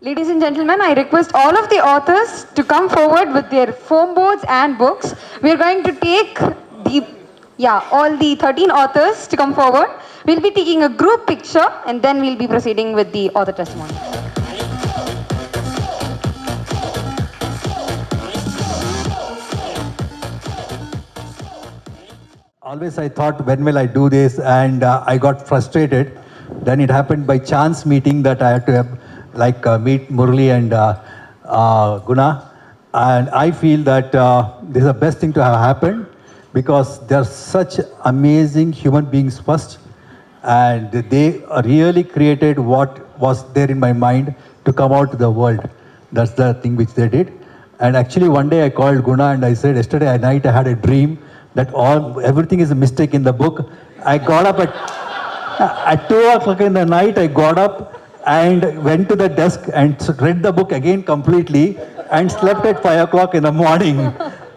Ladies and gentlemen, I request all of the authors to come forward with their foam boards and books. We are going to take all the 13 authors to come forward. We'll be taking a group picture and then we'll be proceeding with the author testimony. Always I thought, when will I do this? And I got frustrated. Then it happened by chance meeting that I had to meet Murli and Guna. And I feel that this is the best thing to have happened because they're such amazing human beings first. And they really created what was there in my mind to come out to the world. That's the thing which they did. And actually one day I called Guna and I said, yesterday night I had a dream that everything is a mistake in the book. I got up at 2 o'clock in the night. I got up and went to the desk and read the book again completely and slept at 5 o'clock in the morning.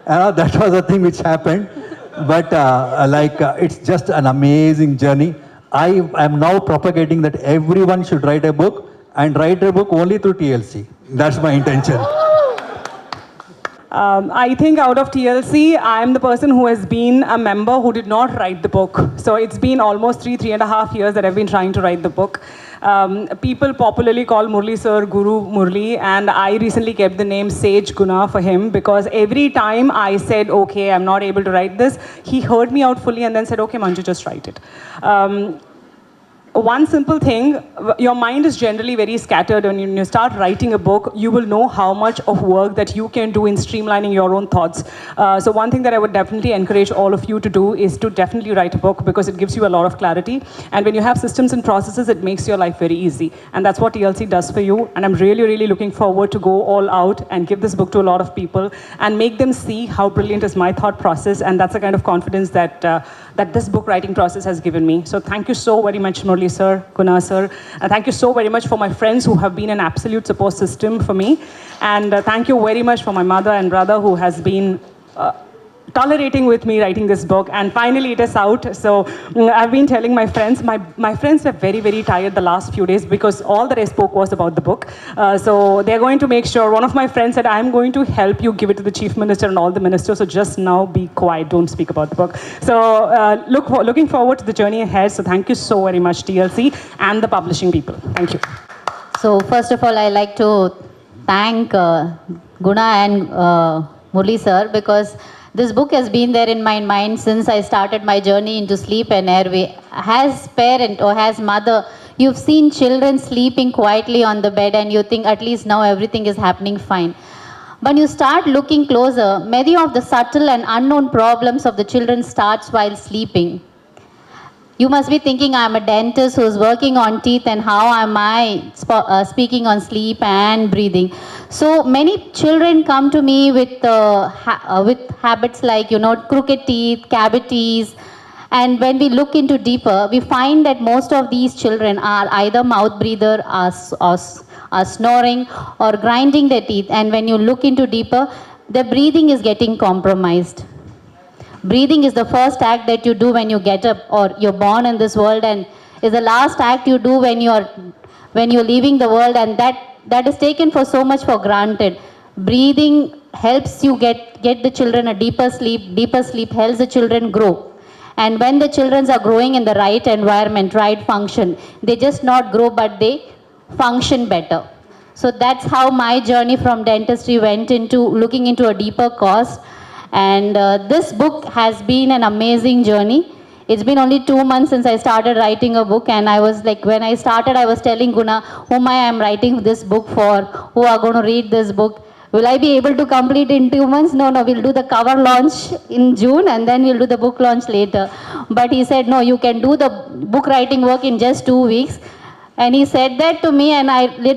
That was the thing which happened. But it's just an amazing journey. I am now propagating that everyone should write a book and write a book only through TLC. That's my intention. I think out of TLC, I'm the person who has been a member who did not write the book. So it's been almost 3.5 years that I've been trying to write the book. People popularly call Murli sir Guru Murli, and I recently kept the name Sage Guna for him because every time I said, okay, I'm not able to write this, he heard me out fully and then said, okay, Manju, just write it. One simple thing, your mind is generally very scattered, and when you start writing a book, you will know how much of work that you can do in streamlining your own thoughts. So one thing that I would definitely encourage all of you to do is to definitely write a book because it gives you a lot of clarity. And when you have systems and processes, it makes your life very easy. And that's what TLC does for you. And I'm really, really looking forward to go all out and give this book to a lot of people and make them see how brilliant is my thought process. And that's the kind of confidence that that this book writing process has given me. So thank you so very much, Murli sir, Guna sir. And thank you so very much for my friends who have been an absolute support system for me. And thank you very much for my mother and brother who has been tolerating with me writing this book. And finally it is out. So I've been telling my friends, my friends were very, very tired the last few days because all that I spoke was about the book. So they're going to make sure, one of my friends said, I'm going to help you give it to the chief minister and all the ministers. So just now be quiet, don't speak about the book. So looking forward to the journey ahead. So thank you so very much, TLC and the publishing people. Thank you. So first of all, I like to thank Guna and Murli sir because this book has been there in my mind since I started my journey into sleep and airway. As parent or as mother, you've seen children sleeping quietly on the bed and you think at least now everything is happening fine. When you start looking closer, many of the subtle and unknown problems of the children starts while sleeping. You must be thinking, I'm a dentist who's working on teeth and how am I speaking on sleep and breathing. So many children come to me with habits like, crooked teeth, cavities. And when we look into deeper, we find that most of these children are either mouth breather, are snoring or grinding their teeth. And when you look into deeper, their breathing is getting compromised. Breathing is the first act that you do when you get up or you're born in this world, and is the last act you do when you're leaving the world, and that is taken for so much for granted. Breathing helps you get the children a deeper sleep. Deeper sleep helps the children grow. And when the children are growing in the right environment, right function, they just not grow but they function better. So that's how my journey from dentistry went into looking into a deeper cause. And this book has been an amazing journey. It's been only 2 months since I started writing a book, and I was like, when I started, I was telling Guna, whom I am writing this book for, who are going to read this book. Will I be able to complete in 2 months? No, we'll do the cover launch in June and then we'll do the book launch later. But he said, no, you can do the book writing work in just 2 weeks. And he said that to me, and we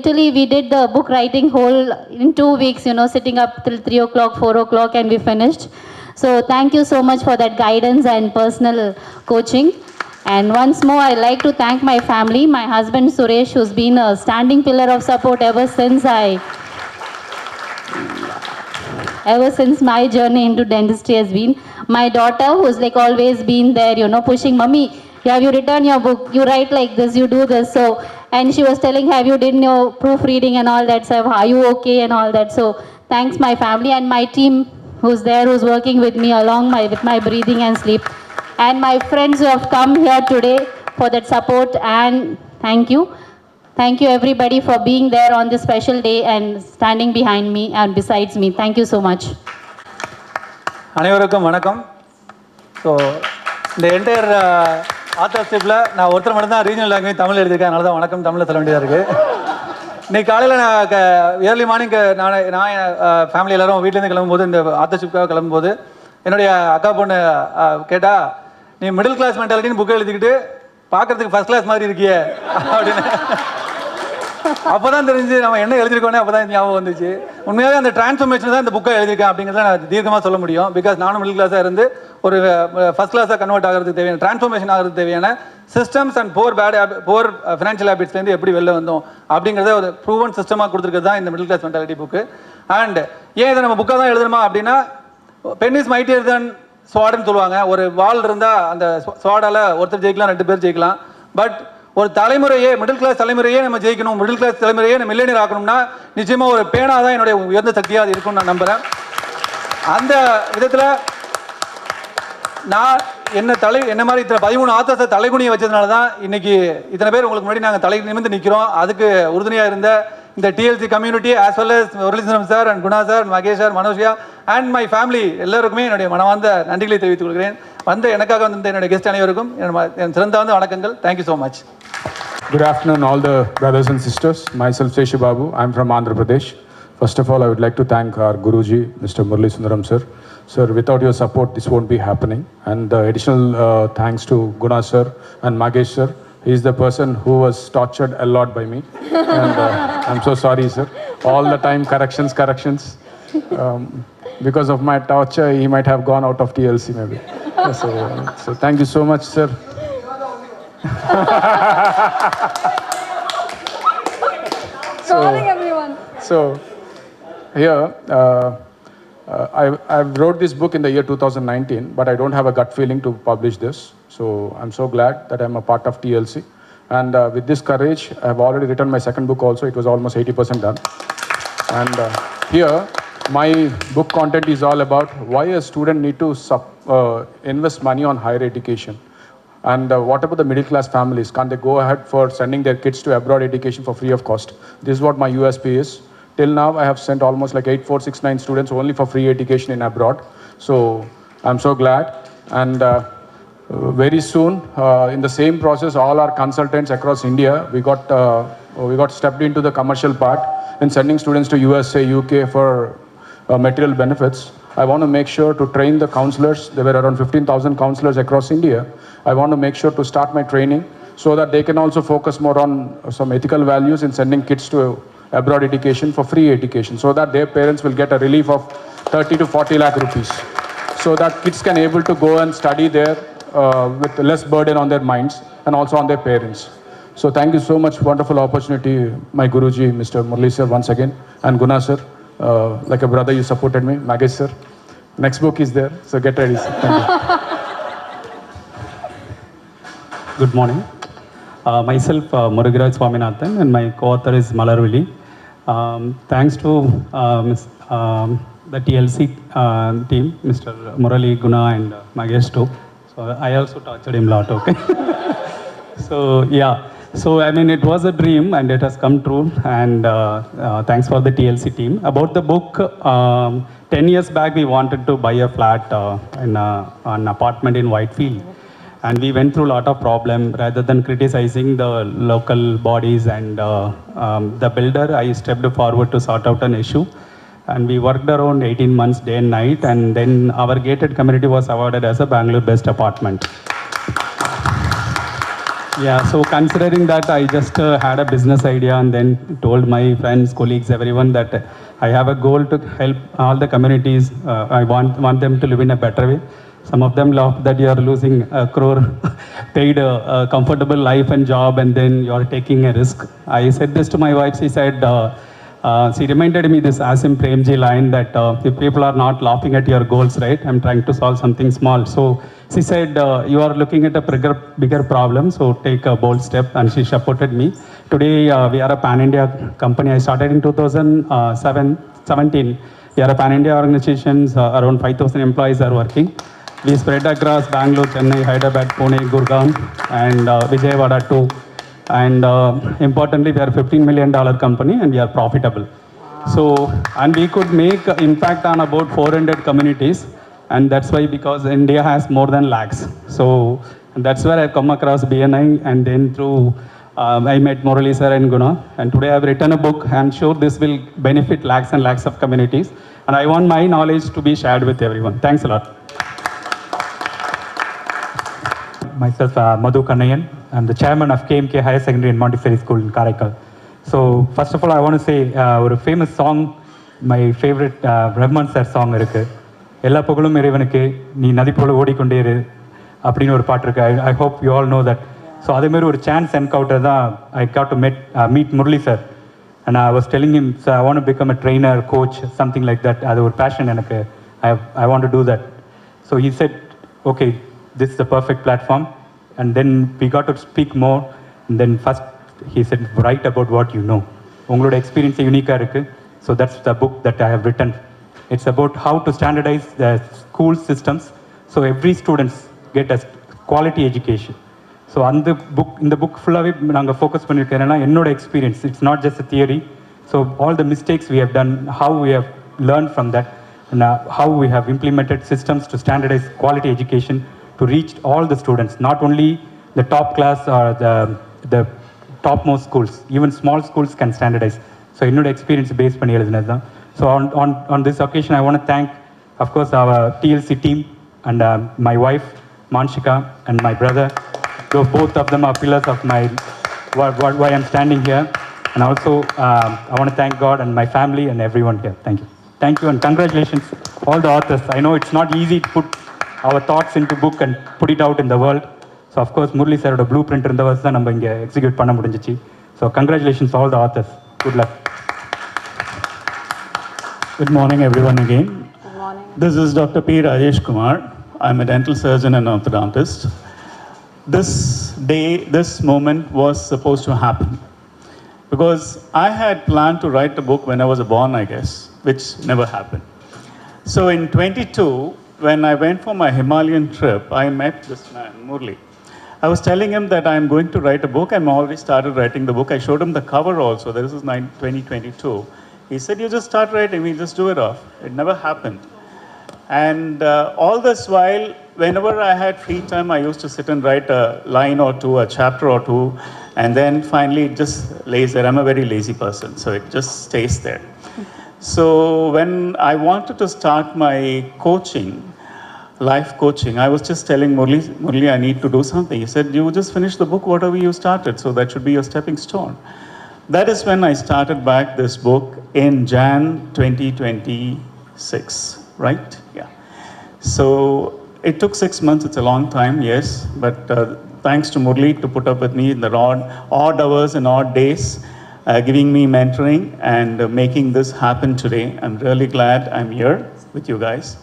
did the book writing whole in 2 weeks, sitting up till 3 o'clock, 4 o'clock, and we finished. So thank you so much for that guidance and personal coaching. And once more, I like to thank my family, my husband Suresh, who's been a standing pillar of support ever since my journey into dentistry has been. My daughter, who's like always been there, pushing, Mummy, have you written your book? You write like this, you do this. So and she was telling, have you did your proofreading and all that stuff? Are you okay and all that? So thanks my family and my team who's there, who's working with me with my breathing and sleep, and my friends who have come here today for that support, and thank you. Thank you everybody for being there on this special day and standing behind me and besides me. Thank you so much. அனைவருக்கும் வணக்கம். So இந்த entire ஆத்தர்ஷிப்பில் நான் ஒருத்தர் மட்டும் தான் regional language Tamil எழுதியிருக்கேன், அதனால தான் வணக்கம் தமிழில் சொல்ல வேண்டியதாக இருக்குது. இன்றைக்கி காலையில் நான் ஏர்லி மார்னிங் நான் ஃபேமிலி எல்லோரும் வீட்டிலேருந்து கிளம்பும்போது, இந்த ஆத்தர்ஷிப்காக கிளம்பும்போது என்னுடைய அக்கா பொண்ணு கேட்டால், நீ மிடில் கிளாஸ் மென்டாலிட்டின்னு புக்கை எழுதிக்கிட்டு பார்க்குறதுக்கு ஃபஸ்ட் கிளாஸ் மாதிரி இருக்கியே அப்படின்னு. அப்போ தான் தெரிஞ்சு நம்ம என்ன எழுதிருக்கோன்னே அப்போ தான் ஞாபகம் வந்துச்சு. உண்மையாகவே அந்த டிரான்ஸ்ஃபர்மேஷன் தான் இந்த புக்கை எழுதியிருக்கேன் அப்படிங்கிறத நான் தீர்க்கமாக சொல்ல முடியும். பிகாஸ் நானும் மிடில் கிளாஸாக இருந்து ஒரு ஃபஸ்ட் கிளாஸாக கன்வெர்ட் ஆகிறதுக்கு தேவையான, டிரான்ஸ்ஃபர்மேஷன் ஆகிறதுக்கு தேவையான சிஸ்டம்ஸ் அண்ட் போர் ஃபினான்ஷியல் ஹேபிட்ஸ்லேருந்து எப்படி வெளில வந்தோம் அப்படிங்கிறத ஒரு ப்ரூவன் சிஸ்டமாக கொடுத்துருக்கிறது தான் இந்த மிடில் கிளாஸ் மென்டாலிட்டி புக்கு. அண்ட் ஏன் இதை நம்ம புக்காக தான் எழுதணுமா அப்படின்னா, பென் இஸ் மைட்டியர் தென் ஸ்வாடுன்னு சொல்லுவாங்க. ஒரு வால் இருந்தால் அந்த ஸ்வாடால் ஒருத்தர் ஜெயிக்கலாம், 2 பேர் ஜெயிக்கலாம். பட் ஒரு தலைமுறையே, மிடில் கிளாஸ் தலைமுறையே நம்ம ஜெயிக்கணும், மிடில் கிளாஸ் தலைமுறையே நம்ம மில்லியனர் ஆக்கணும்னா நிச்சயமாக ஒரு பேனா தான் என்னுடைய உயர்ந்த சக்தியாக அது இருக்கும்னு நான் நம்புகிறேன். அந்த விதத்தில் நான் என்ன மாதிரி இத்தனை 13 ஆத்தர்ஸை தலைகுனியை வச்சதுனால தான் இன்னைக்கு இத்தனை பேர் உங்களுக்கு முன்னாடி நாங்கள் தலை நிமிர்ந்து நிற்கிறோம். அதுக்கு உறுதுணையாக இருந்த இந்த TLC community as well as Muralidharan sir and Guna sir, Mahesh sir, மனோஜியா அண்ட் மை ஃபேமிலி எல்லாருக்குமே என்னுடைய மனமார்ந்த நன்றிகளை தெரிவித்துக் கொள்கிறேன். எனக்காக வந்த என்னுடைய கெஸ்ட் அனைவருக்கும் என் சிறந்த வணக்கங்கள். Thank you so much. Good afternoon, all the brothers and sisters. Myself, Seshi Babu. I'm from Andhra Pradesh. First of all, I would like to thank our Guruji, Mr. Murali Sundaram sir. Sir, without your support, this won't be happening. And additional thanks to Guna sir and Magesh sir. He is the person who was tortured a lot by me. And I'm so sorry, sir. All the time, corrections. Because of my torture, he might have gone out of TLC maybe. So thank you so much, sir. Calling everyone. So here, I wrote this book in the year 2019, but I don't have a gut feeling to publish this. So I'm so glad that I'm a part of TLC. And with this courage, I have already written my second book also. It was almost 80% done. And here, my book content is all about why a student need to invest money on higher education. And what about the middle class families? Can't they go ahead for sending their kids to abroad education for free of cost? This is what my USP is. Till now, I have sent almost like 8469 students only for free education in abroad. So I'm so glad. And very soon, in the same process, all our consultants across India, we got stepped into the commercial part in sending students to USA, UK for material benefits. I want to make sure to train the counselors. There were around 15,000 counselors across India. I want to make sure to start my training so that they can also focus more on some ethical values in sending kids to abroad education for free education, so that their parents will get a relief of 30 to 40 lakh rupees, so that kids can able to go and study there with less burden on their minds and also on their parents. So thank you so much. Wonderful opportunity, my Guruji, Mr. Murali sir, once again, and Guna sir. Like a brother, you supported me. Magesh sir. Next book is there, so get ready, sir. Thank you. Good morning. Myself, Murugiraj Swaminathan, and my co-author is Malarvili. Thanks to the TLC team, Mr. Murali, Guna, and Magesh too. So I also tortured him a lot, okay? So yeah, so I mean it was a dream and it has come true, and thanks for the TLC team. About the book, 10 years back we wanted to buy a flat in an apartment in Whitefield. And we went through a lot of problems. Rather than criticizing the local bodies and the builder, I stepped forward to sort out an issue. And we worked around 18 months, day and night. And then our gated community was awarded as a Bangalore Best Apartment. Yeah, so considering that, I just had a business idea and then told my friends, colleagues, everyone that I have a goal to help all the communities. I want them to live in a better way. Some of them laugh that you are losing a crore paid comfortable life and job, and then you are taking a risk. I said this to my wife. She said, She reminded me this Asim Premji line that if people are not laughing at your goals, right, I'm trying to solve something small. So she said, you are looking at a bigger problem, so take a bold step, and she supported me. Today, we are a pan-India company. I started in 2017. We are a pan-India organization, around 5,000 employees are working. We spread across Bangalore, Chennai, Hyderabad, Pune, Gurgaon, and Vijayawada too. And importantly, we are a $15 million company and we are profitable. So, and we could make impact on about 400 communities. And that's why, because India has more than lakhs. So that's where I come across BNI, and then through I met Murali sir and Guna. And today I've written a book. I'm sure this will benefit lakhs and lakhs of communities. And I want my knowledge to be shared with everyone. Thanks a lot. Myself, Madhu Kannayan. I'm the chairman of KMK Higher Secondary and Montessori School in Karaikal. So, first of all, I want to say a famous song, my favorite Rahman sir song இருக்கு. எல்லா புகழும் இறைவனுக்கு, நீ நதி போல ஓடிக்கொண்டே இரு அப்படின்னு ஒரு பாட்டு இருக்கு. I hope you all know that. So, அதே மாதிரி ஒரு chance encounter தான் I got to meet Murali sir. And I was telling him, so I want to become a trainer, coach, something like that. அது ஒரு passion எனக்கு. I want to do that. So, he said, okay, this is the perfect platform. And then we got to speak more. And then first he said, write about what you know. உங்களோட experience unique இருக்கு. So that's the book that I have written. It's about how to standardize the school systems so every students get a quality education. So அந்த book, இந்த book ஃபுல்லாகவே நாங்கள் focus பண்ணியிருக்கேன்னா என்னோட experience. It's not just a theory. So all the mistakes we have done, how we have learned from that, and how we have implemented systems to standardize quality education to reach all the students, not only the top class or the topmost schools, even small schools can standardize. So என்னோட experience based பண்ணி எழுதினது தான். So on this occasion, I want to thank, of course, our TLC team and my wife, Manshika, and my brother. So both of them are pillars of my why I'm standing here. And also, I want to thank God and my family and everyone here. Thank you. Thank you and congratulations, all the authors. I know it's not easy to put our thoughts into book and put it out in the world. So of course, Murali sir oda blueprint irundha vasa da namba inga execute panna mudinjichi. So congratulations all the authors. Good luck. Good morning everyone again. Good morning. This is Dr. P. Rajesh Kumar. I'm a dental surgeon and orthodontist. This day, this moment was supposed to happen because I had planned to write a book when I was born, I guess, which never happened. So in 22, when I went for my Himalayan trip, I met this man, Murali. I was telling him that I'm going to write a book. I'm already started writing the book. I showed him the cover also. This is 2022. He said, you just start writing, we just do it off. It never happened. And all this while, whenever I had free time, I used to sit and write a line or two, a chapter or two, and then finally it just lays there. I'm a very lazy person, so it just stays there. So when I wanted to start my coaching, life coaching, I was just telling Murali, I need to do something. He said, you just finish the book, whatever you started, so that should be your stepping stone. That is when I started back this book in Jan 2026, right? Yeah. So it took 6 months, it's a long time, yes, but thanks to Murali to put up with me in the odd hours and odd days, giving me mentoring and making this happen today. I'm really glad I'm here with you guys.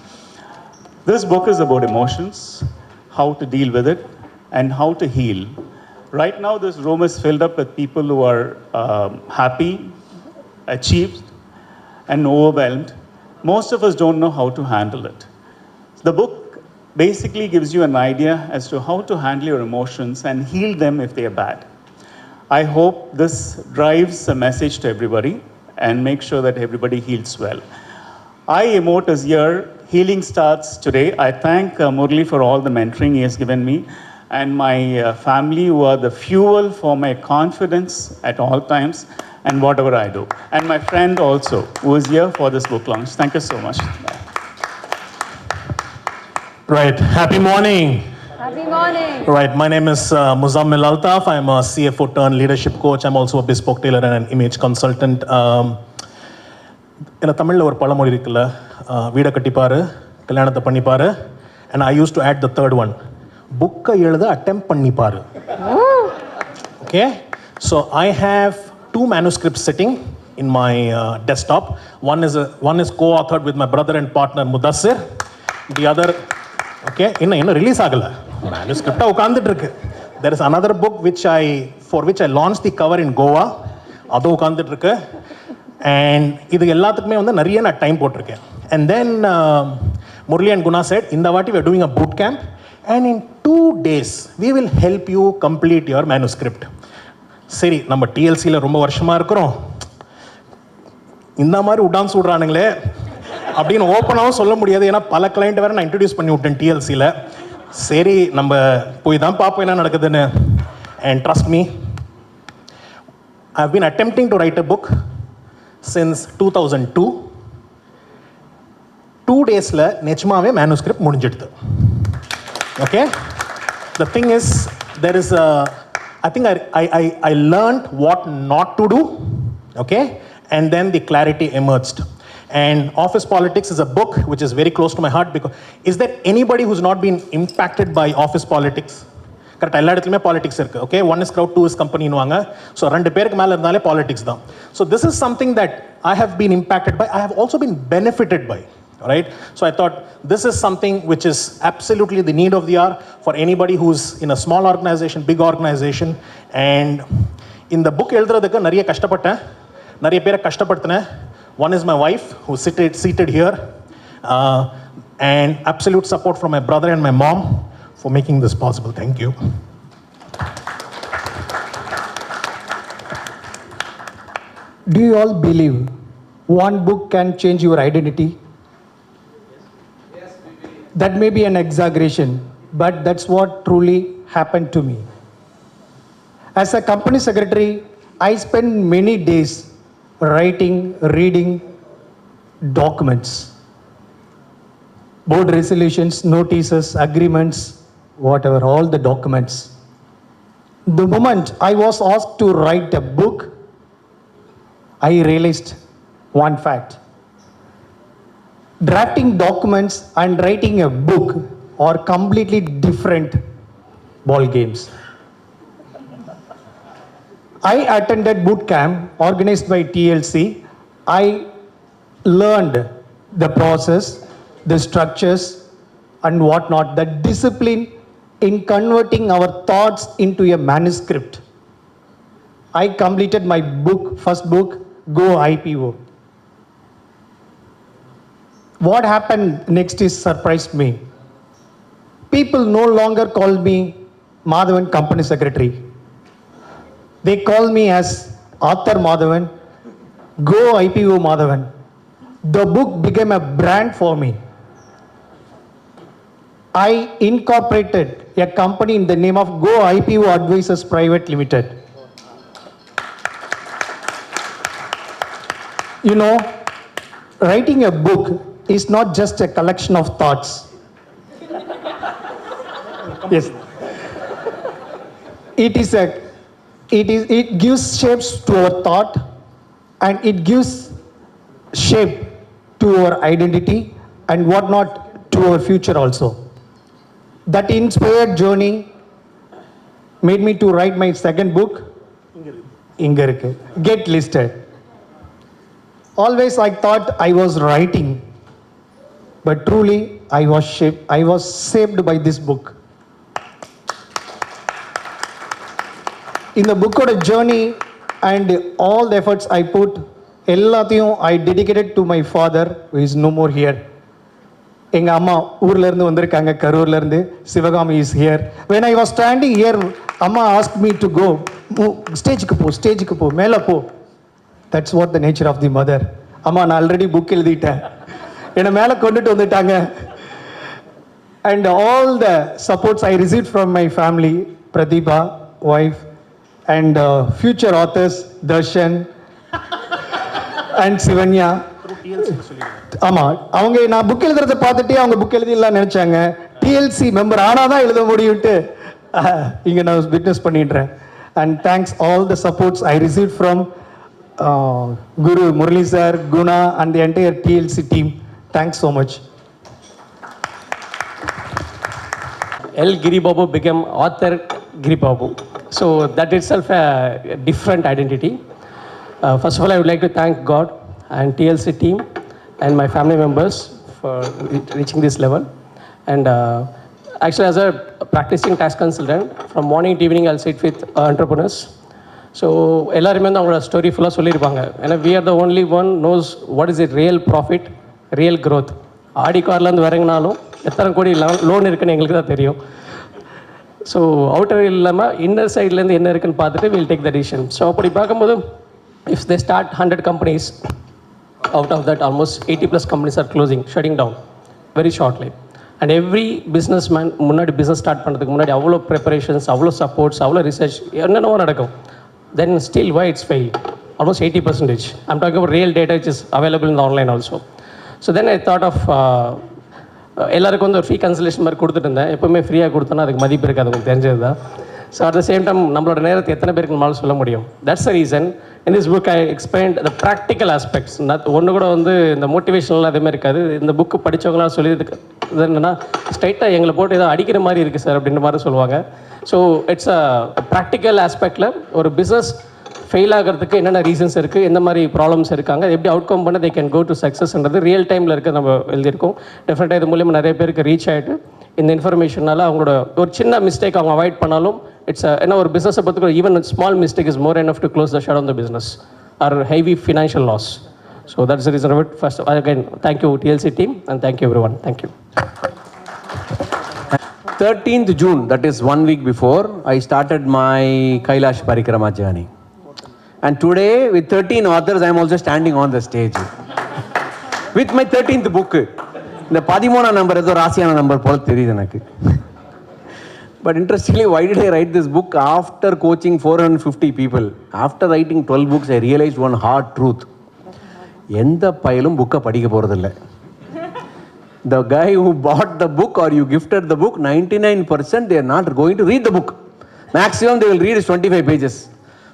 This book is about emotions, how to deal with it, and how to heal. Right now, this room is filled up with people who are happy, achieved, and overwhelmed. Most of us don't know how to handle it. The book basically gives you an idea as to how to handle your emotions and heal them if they are bad. I hope this drives a message to everybody and make sure that everybody heals well. I emote is here. Healing starts today. I thank Murali for all the mentoring he has given me and my family who are the fuel for my confidence at all times and whatever I do. And my friend also who is here for this book launch. Thank you so much. Right. Happy morning. Happy morning. Right. My name is Muzammil Altaf. I'm a CFO turned leadership coach. I'm also a bespoke tailor and an image consultant. In Tamil ஒரு பழமொழி இருக்குல்ல, வீட கட்டிப்பாரு, கல்யாணத்தை பண்ணிப்பாரு, and I used to add the third one. புக்கை எழுத attempt பண்ணிப்பாரு. Okay? So I have 2 manuscripts sitting. in my desktop. One is co-authored with my brother and partner Mudassir. The other, okay, இன்னும் release ஆகல. Manuscript உட்கார்ந்துட்டு இருக்கு. There is another book for which I launched the cover in Goa. அது உட்கார்ந்துட்டு இருக்கு. And இது எல்லாத்துக்குமே வந்து நிறைய நான் டைம் போட்டிருக்கேன். And then Murali and Guna said, இந்த வாட்டி we are doing a boot camp and in 2 days we will help you complete your manuscript. சரி, நம்ம TLCல ரொம்ப வருஷமா இருக்கிறோம். இந்த மாதிரி உடான் சொல்றானுங்களே அப்படின்னு ஓப்பனாகவும் சொல்ல முடியாது. ஏன்னா பல கிளைண்ட் வேற நான் இன்ட்ரடியூஸ் பண்ணி விட்டேன் TLCல. சரி, நம்ம போய் தான் பார்ப்போம் என்ன நடக்குதுன்னு. And trust me, I've been attempting to write a book since 2002. 2 daysல நிஜமாவே manuscript முடிஞ்சிடுது. Okay? The thing is, there is I think I learned what not to do. Okay? And then the clarity emerged. And Office Politics is a book which is very close to my heart because is there anybody who's not been impacted by office politics? Correct, எல்லா இடத்துலயுமே politics இருக்கு. Okay, one is crowd, two is company னுவாங்க. So ரெண்டு பேருக்கு மேல இருந்தாலே politics தான். So this is something that I have been impacted by. I have also been benefited by. Right? So I thought this is something which is absolutely the need of the hour for anybody who's in a small organization, big organization. And in the book எழுதுறதுக்கு நிறைய கஷ்டப்பட்டேன், நிறைய பேரை கஷ்டப்படுத்தினேன். One is my wife who's seated here, and absolute support from my brother and my mom for making this possible. Thank you. Do you all believe one book can change your identity? Yes, we believe. That may be an exaggeration, but that's what truly happened to me. As a company secretary, I spent many days writing, reading documents, board resolutions, notices, agreements, whatever, all the documents. The moment I was asked to write a book, I realized one fact. Drafting documents and writing a book are completely different ball games. I attended boot camp organized by TLC. I learned the process, the structures, and whatnot, the discipline in converting our thoughts into a manuscript. I completed my book, first book, Go IPO. What happened next is surprised me. People no longer call me Madhavan Company Secretary. They call me as author Madhavan, Go IPO Madhavan. The book became a brand for me. I incorporated a company in the name of Go IPO Advisors Private Limited. You know, writing a book is not just a collection of thoughts. Yes. It gives shapes to our thought, and it gives shape to our identity and whatnot to our future also. That inspired journey made me to write my second book, Get Listed. Always I thought I was writing, but truly I was saved by this book. In the book of the journey and all the efforts I put, எல்லாத்தையும் I dedicated to my father who is no more here. எங்க அம்மா ஊர்ல இருந்து வந்திருக்காங்க, கரூர்ல இருந்து. Sivakami is here. When I was standing here, அம்மா asked me to go. ஸ்டேஜுக்கு போ, மேலே போ. That's what the nature of the mother. அம்மா நான் ஆல்ரெடி புக் எழுதிட்டேன், என்னை மேலே கொண்டுட்டு வந்துட்டாங்க. And all the supports I received from my family, Pratibha, wife, and future authors, Darshan and Sivanya. ஆமா, அவங்க நான் புக் எழுதுறதை பார்த்துட்டு அவங்க புக் எழுதிடலாம் நினைச்சாங்க. TLC மெம்பர் ஆனாதான் எழுத முடியும்ட்டு இங்க நான் விட்னஸ் பண்ணிடுறேன். And thanks all the supports I received from Guru, Murali sir, Guna, and the entire TLC team. Thanks so much. L. Giribabu became author Giribabu. So that itself a different identity. First of all, I would like to thank God and TLC team and my family members for reaching this level. And actually, as a practicing tax consultant, from morning to evening, I'll sit with entrepreneurs. So எல்லாருமே வந்து அவங்களோட story ஃபுல்லாக சொல்லியிருப்பாங்க. ஏன்னா we are the only one knows what is the real profit, real growth. ஆடி கார்லேருந்து வரங்கினாலும் எத்தனை கோடி loan இருக்குன்னு எங்களுக்கு தான் தெரியும். ஸோ அவுட்டர் இல்லாமல் இன்னர் சைட்லேருந்து என்ன இருக்குன்னு பார்த்துட்டு will take the decision. So அப்படி பார்க்கும்போது if they start 100 companies, out of that almost 80+ companies are closing, shutting down very shortly. And every businessman முன்னாடி பிஸ்னஸ் ஸ்டார்ட் பண்ணுறதுக்கு முன்னாடி அவ்வளோ ப்ரிப்பரேஷன்ஸ், அவ்வளோ சப்போர்ட்ஸ், அவ்வளோ ரிசர்ச் என்னென்னவோ நடக்கும். Then still why it's failed? Almost 80%. I'm talking about real data which is available in the online also. So then I thought of எல்லாருக்கும் வந்து ஒரு ஃப்ரீ கன்சல்டேஷன் மாதிரி கொடுத்துட்டு இருந்தேன். எப்போவுமே ஃப்ரீயாக கொடுத்தோன்னா அதுக்கு மதிப்பு இருக்காது, உங்களுக்கு தெரிஞ்சது தான். So at the same time நம்மளோட நேரத்தை எத்தனை பேருக்கு நம்மளால் சொல்ல முடியும். That's the reason in this book I explained the practical aspects. ஒன்று கூட வந்து இந்த மோட்டிவேஷனல் அதேமாதிரி இருக்காது. இந்த புக்கு படித்தவங்களாம் சொல்லியதுக்கு இது என்னென்னா ஸ்ட்ரைட்டாக எங்களை போட்டு ஏதோ அடிக்கிற மாதிரி இருக்குது சார் அப்படின்ற மாதிரி சொல்லுவாங்க. ஸோ இட்ஸ் அ ப்ராக்டிக்கல் ஆஸ்பெக்டில் ஒரு பிஸ்னஸ் ஃபெயில் ஆகிறதுக்கு என்னென்ன ரீசன்ஸ் இருக்குது, எந்த மாதிரி ப்ராப்ளம்ஸ் இருக்காங்க, எப்படி அவுட்கம் பண்ண தே கேன் கோ டு சக்ஸஸ்ன்றது ரியல் டைமில் இருக்க நம்ம எழுதியிருக்கோம். டெஃபினட்டாக இது மூலியமாக நிறைய பேருக்கு ரீச் ஆகிட்டு இந்த இன்ஃபர்மேஷனால் அவங்களோட ஒரு சின்ன மிஸ்டேக் அவங்க அவாய்ட் பண்ணாலும் இட்ஸ் ஏன்னா ஒரு பிஸ்னஸை பற்றி even small mistake is more enough to close the shut on the business or heavy financial loss. So that's the reason of it. First again thank you TLC team and thank you everyone. Thank you. 13th June, that is 1 week before, I started my Kailash Parikrama journey. And today, with 13 authors, I am also standing on the stage. With my 13th book. The 13th number is the Rasiyana number. But interestingly, why did I write this book? After coaching 450 people, after writing 12 books, I realized one hard truth. Endha payilum book padikka poradilla. The guy who bought the book or you gifted the book, 99% they are not going to read the book. Maximum they will read is 25 pages.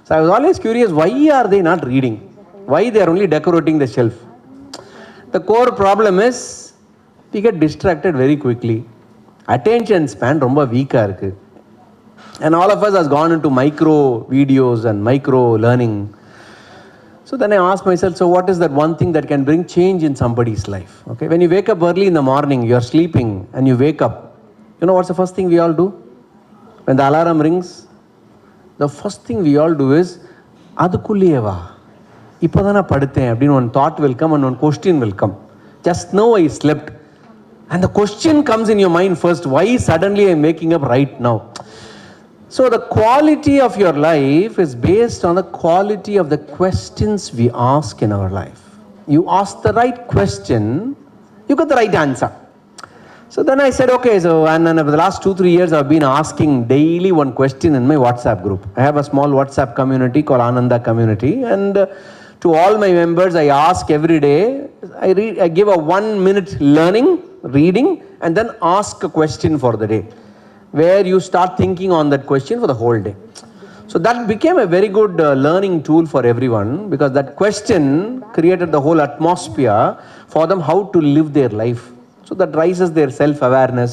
So I was always curious, why are they not reading? Why they are only decorating the shelf? The core problem is we get distracted very quickly. Attention span romba weak ah irukku. And all of us has gone into micro videos and micro learning. So then I asked myself, so what is that one thing that can bring change in somebody's life? Okay, when you wake up early in the morning, you are sleeping and you wake up. You know what's the first thing we all do? When the alarm rings, the first thing we all do is, adukulliyeva. Ipadana paduthen appdinu one thought will come and one question will come. Just now I slept. And the question comes in your mind first, why suddenly I am waking up right now? So the quality of your life is based on the quality of the questions we ask in our life. You ask the right question, you get the right answer. So then I said, okay, so and then over the last 2-3 years I've been asking daily one question in my WhatsApp group. I have a small WhatsApp community called Ananda Community, and to all my members I ask every day, I give a 1-minute learning, reading, and then ask a question for the day, where you start thinking on that question for the whole day. So that became a very good learning tool for everyone, because that question created the whole atmosphere for them how to live their life. So that raises their self-awareness,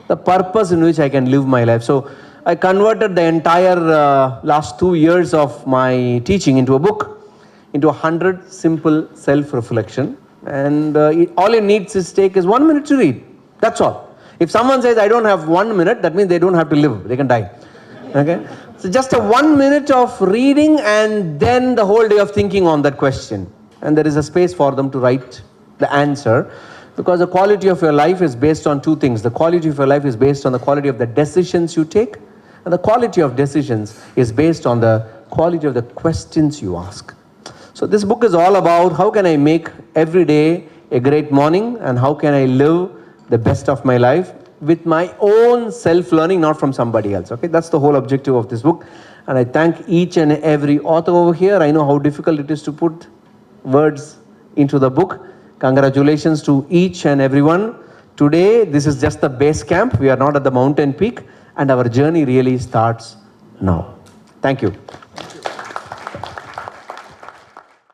the purpose in which I can live my life. So I converted the entire last 2 years of my teaching into a book, into 100 simple self-reflection. And all it needs is take is 1 minute to read. That's all. If someone says, I don't have 1 minute, that means they don't have to live. They can die. Okay? So just a 1 minute of reading and then the whole day of thinking on that question. And there is a space for them to write the answer, because the quality of your life is based on two things. The quality of your life is based on the quality of the decisions you take, and the quality of decisions is based on the quality of the questions you ask. So this book is all about how can I make every day a great morning, and how can I live the best of my life with my own self-learning, not from somebody else. Okay, that's the whole objective of this book. And I thank each and every author over here. I know how difficult it is to put words into the book. Congratulations to each and everyone. Today, this is just the base camp. We are not at the mountain peak, and our journey really starts now. Thank you.